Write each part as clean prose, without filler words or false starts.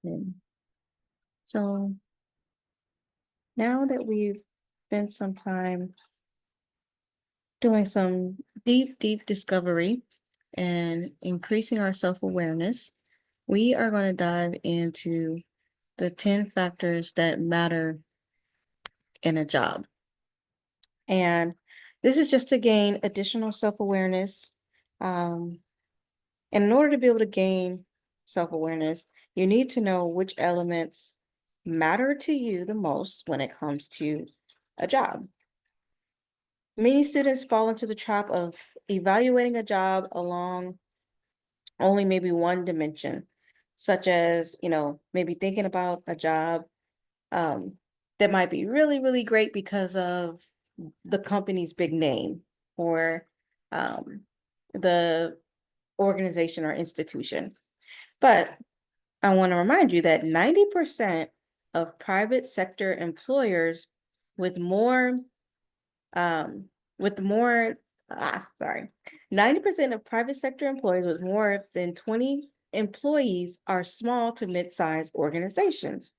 Mm. So now that we've spent some time doing some deep discovery and increasing our self-awareness, we are going to dive into the 10 factors that matter in a job. And this is just to gain additional self-awareness. And in order to be able to gain self-awareness, you need to know which elements matter to you the most when it comes to a job. Many students fall into the trap of evaluating a job along only maybe one dimension, such as, maybe thinking about a job um, that might be really great because of the company's big name or um, the organization or institution. But I want to remind you that 90% of private sector employers with more um, with more, sorry, 90% of private sector employees with more than 20 employees are small to mid-sized organizations.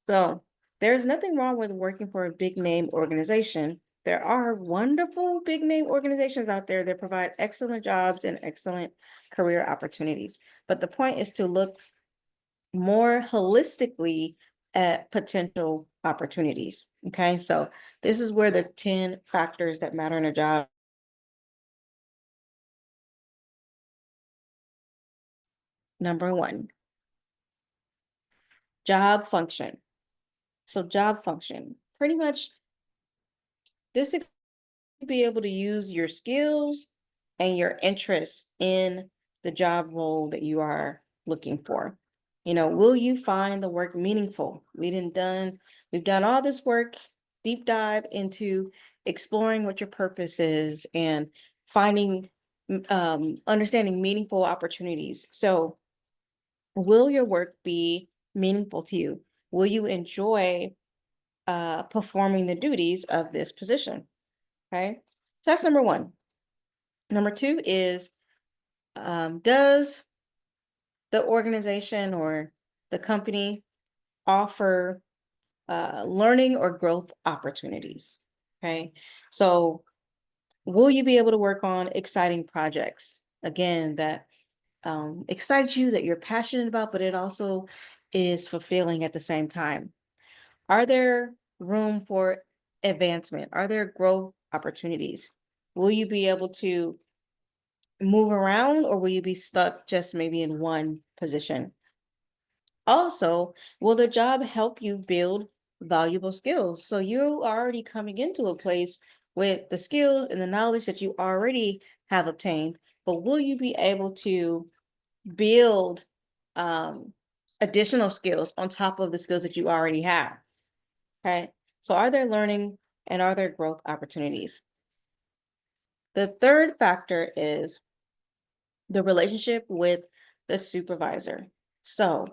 So there's nothing wrong with working for a big name organization. There are wonderful big name organizations out there that provide excellent jobs and excellent career opportunities. But the point is to look more holistically at potential opportunities. Okay, so this is where the 10 factors that matter in a job. Number one, job function. So job function, pretty much this is to be able to use your skills and your interests in the job role that you are looking for. Will you find the work meaningful? We've done all this work, deep dive into exploring what your purpose is and finding, understanding meaningful opportunities. So will your work be meaningful to you? Will you enjoy performing the duties of this position? Okay, so that's number one. Number two is, does the organization or the company offer learning or growth opportunities? Okay, so will you be able to work on exciting projects? Again, that excites you, that you're passionate about, but it also is fulfilling at the same time. Are there room for advancement? Are there growth opportunities? Will you be able to move around or will you be stuck just maybe in one position? Also, will the job help you build valuable skills? So you are already coming into a place with the skills and the knowledge that you already have obtained, but will you be able to build um, additional skills on top of the skills that you already have? Okay, so are there learning and are there growth opportunities? The third factor is the relationship with the supervisor. So,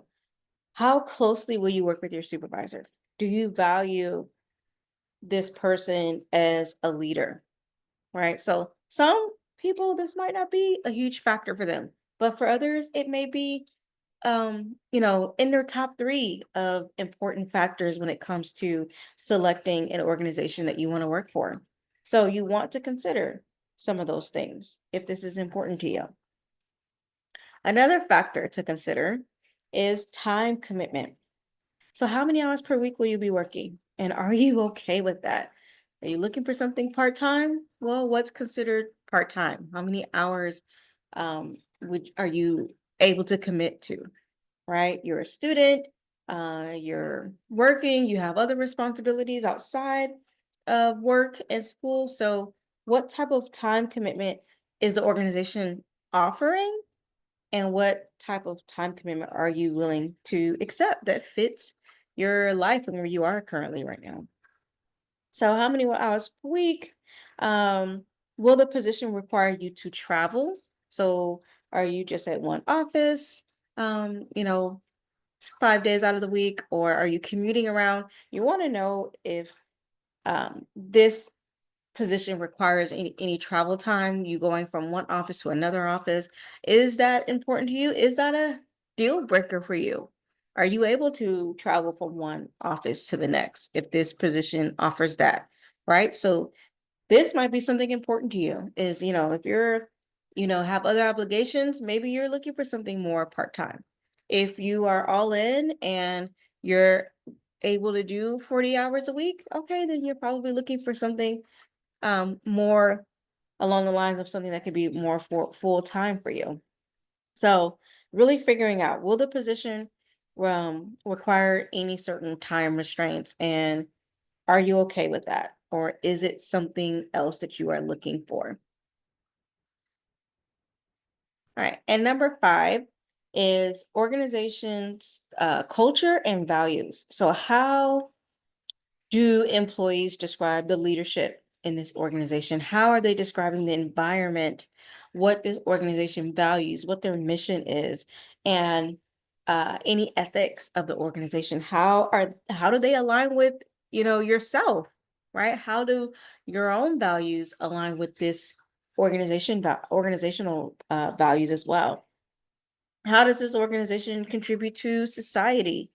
how closely will you work with your supervisor? Do you value this person as a leader? Right? So, some people, this might not be a huge factor for them, but for others, it may be, in their top three of important factors when it comes to selecting an organization that you want to work for. So, you want to consider some of those things if this is important to you. Another factor to consider is time commitment. So how many hours per week will you be working? And are you okay with that? Are you looking for something part-time? Well, what's considered part-time? How many hours are you able to commit to, right? You're a student, you're working, you have other responsibilities outside of work and school. So what type of time commitment is the organization offering? And what type of time commitment are you willing to accept that fits your life and where you are currently right now? So how many hours per week? Um, will the position require you to travel? So are you just at one office, 5 days out of the week, or are you commuting around? You want to know if this position requires any travel time, you going from one office to another office. Is that important to you? Is that a deal breaker for you? Are you able to travel from one office to the next if this position offers that, right? So this might be something important to you is, if you're, have other obligations, maybe you're looking for something more part-time. If you are all in and you're able to do 40 hours a week, okay, then you're probably looking for something more along the lines of something that could be more for full time for you. So really figuring out, will the position require any certain time restraints, and are you okay with that? Or is it something else that you are looking for? All right. And number 5 is organizations, culture and values. So how do employees describe the leadership in this organization? How are they describing the environment, what this organization values, what their mission is, and any ethics of the organization? How do they align with, yourself, right? How do your own values align with this organizational values as well? How does this organization contribute to society?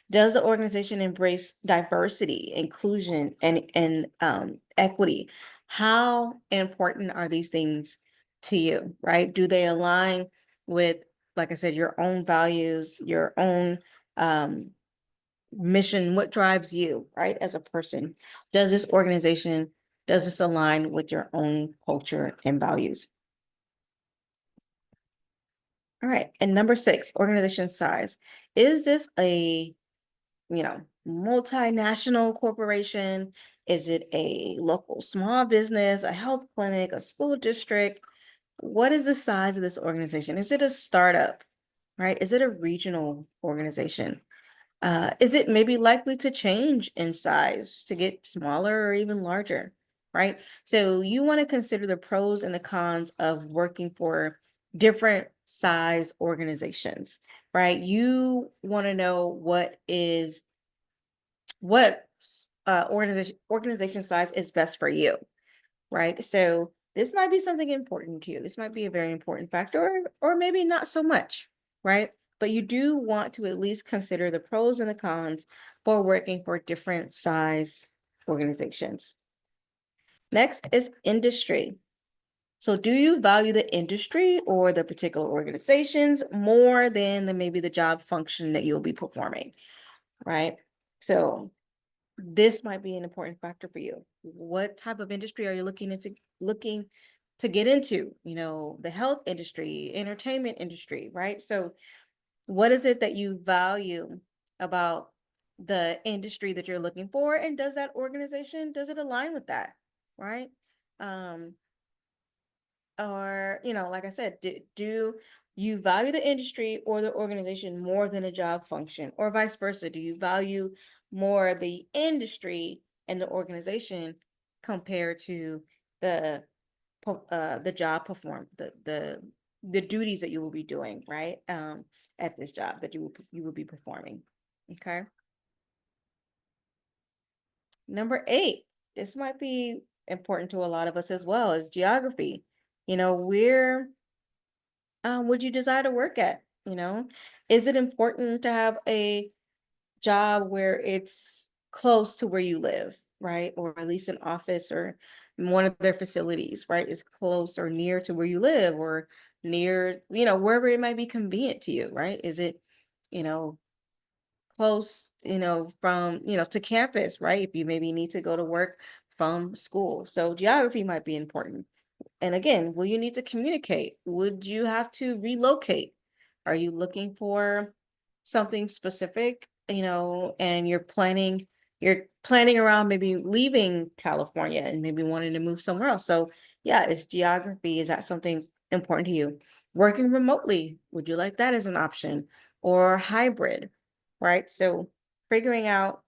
Does the organization embrace diversity, inclusion, and equity? How important are these things to you, right? Do they align with, like I said, your own values, your own um, mission? What drives you, right, as a person? Does this align with your own culture and values? All right. And number 6, organization size. Is this a, multinational corporation? Is it a local small business, a health clinic, a school district? What is the size of this organization? Is it a startup, right? Is it a regional organization? Is it maybe likely to change in size to get smaller or even larger, right? So you want to consider the pros and the cons of working for different size organizations, right? You want to know what organization size is best for you, right? So this might be something important to you. This might be a very important factor, or maybe not so much, right? But you do want to at least consider the pros and the cons for working for different size organizations. Next is industry. So do you value the industry or the particular organizations more than maybe the job function that you'll be performing, right? So this might be an important factor for you. What type of industry are you looking to get into? The health industry, entertainment industry, right? So what is it that you value about the industry that you're looking for? And does that organization, does it align with that? Right? Um, or, like I said, do you value the industry or the organization more than a job function, or vice versa? Do you value more the industry and the organization compared to the the job perform the duties that you will be doing, right? At this job that you will be performing. Okay. Number 8, this might be important to a lot of us as well, is geography. Where would you desire to work at? Is it important to have a job where it's close to where you live, right? Or at least an office or one of their facilities, right? Is close or near to where you live, or near, wherever it might be convenient to you, right? Is it, you know, close, from, to campus, right? If you maybe need to go to work from school. So geography might be important. And again, will you need to communicate? Would you have to relocate? Are you looking for something specific, and you're planning around maybe leaving California and maybe wanting to move somewhere else. So yeah, is that something important to you? Working remotely, would you like that as an option? Or hybrid, right? So figuring out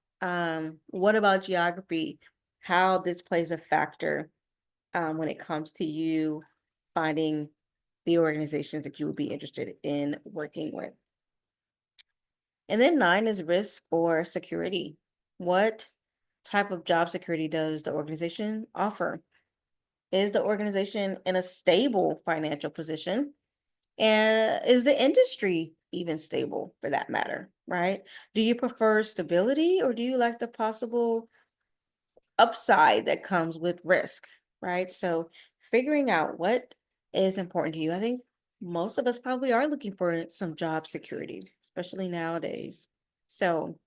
what about geography, how this plays a factor when it comes to you finding the organizations that you would be interested in working with. And then 9 is risk or security. What type of job security does the organization offer? Is the organization in a stable financial position? And is the industry even stable for that matter, right? Do you prefer stability or do you like the possible upside that comes with risk, right? So figuring out what is important to you. I think most of us probably are looking for some job security, especially nowadays. So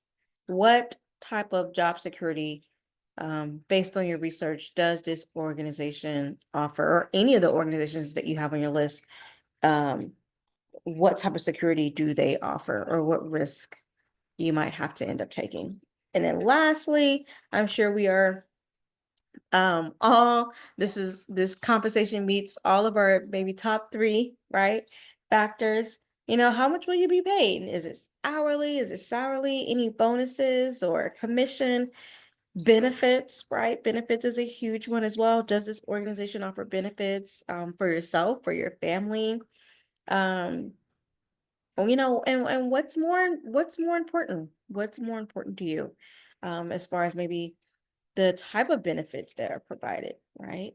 what type of job security, based on your research, does this organization offer, or any of the organizations that you have on your list? Um, what type of security do they offer, or what risk you might have to end up taking? And then lastly, I'm sure we are all this compensation meets all of our maybe top three, right? Factors. How much will you be paid? Is it hourly? Is it salary? Any bonuses or commission? Benefits, right? Benefits is a huge one as well. Does this organization offer benefits for yourself, for your family? Um, and what's more important? What's more important to you? As far as maybe the type of benefits that are provided, right?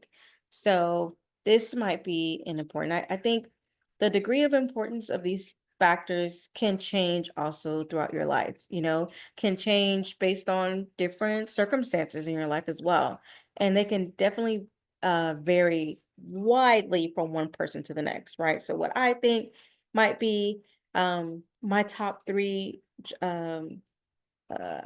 So this might be an important. I think the degree of importance of these factors can change also throughout your life, can change based on different circumstances in your life as well. And they can definitely vary widely from one person to the next, right? So what I think might be my top three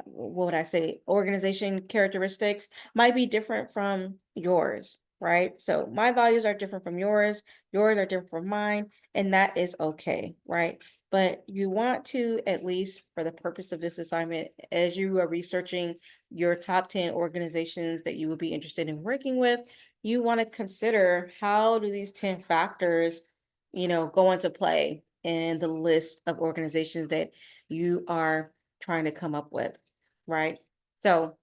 what would I say, organization characteristics might be different from yours, right? So my values are different from yours are different from mine, and that is okay, right? But you want to, at least for the purpose of this assignment, as you are researching your top 10 organizations that you would be interested in working with, you want to consider how do these 10 factors, go into play in the list of organizations that you are trying to come up with, right? So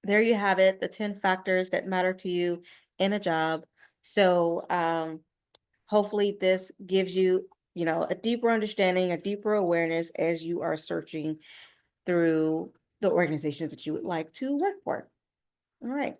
there you have it, the 10 factors that matter to you in a job. So hopefully this gives you, a deeper understanding, a deeper awareness as you are searching through the organizations that you would like to work for. All right.